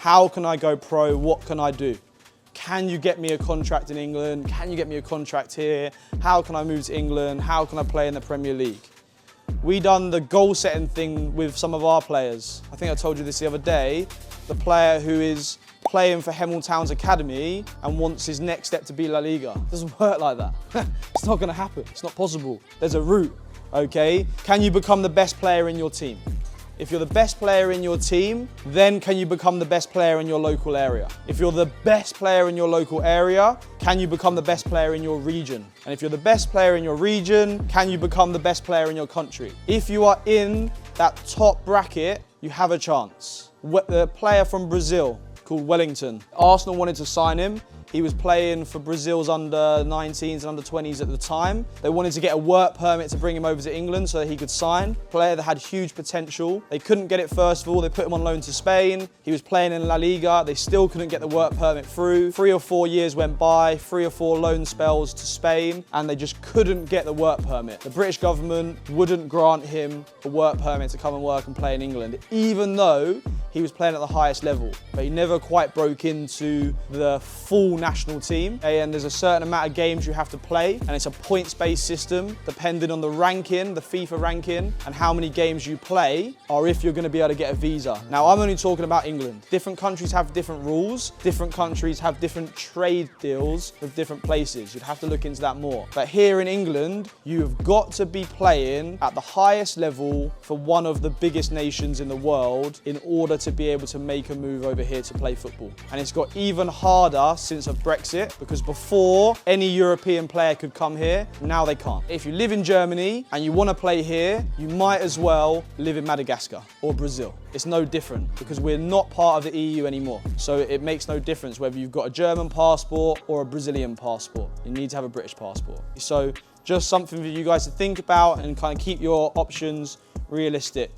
How can I go pro? What can I do? Can you get me a contract in England? Can you get me a contract here? How can I move to England? How can I play in the Premier League? We done the goal setting thing with some of our players. I think I told you this the other day. The player who is playing for Hemel Town's academy and wants his next step to be La Liga. It doesn't work like that. It's not going to happen. It's not possible. There's a route, okay? Can you become the best player in your team? If you're the best player in your team, then can you become the best player in your local area? If you're the best player in your local area, can you become the best player in your region? And if you're the best player in your region, can you become the best player in your country? If you are in that top bracket, you have a chance. The player from Brazil called Wellington, Arsenal wanted to sign him. He was playing for Brazil's under-19s and under-20s at the time. They wanted to get a work permit to bring him over to England so that he could sign. Player that had huge potential. They couldn't get it first of all. They put him on loan to Spain. He was playing in La Liga. They still couldn't get the work permit through. 3 or 4 years went by, 3 or 4 loan spells to Spain, and they just couldn't get the work permit. The British government wouldn't grant him a work permit to come and work and play in England, even though he was playing at the highest level. But he never quite broke into the full national team. And there's a certain amount of games you have to play, and it's a points-based system depending on the ranking, the FIFA ranking, and how many games you play, or if you're going to be able to get a visa. Now, I'm only talking about England. Different countries have different rules. Different countries have different trade deals with different places. You'd have to look into that more. But here in England, you've got to be playing at the highest level for one of the biggest nations in the world in order to be able to make a move over here to play football. And it's got even harder since of Brexit, because before any European player could come here, now they can't. If you live in Germany and you want to play here, you might as well live in Madagascar or Brazil. It's no different because we're not part of the EU anymore. So it makes no difference whether you've got a German passport or a Brazilian passport. You need to have a British passport. So just something for you guys to think about and kind of keep your options realistic.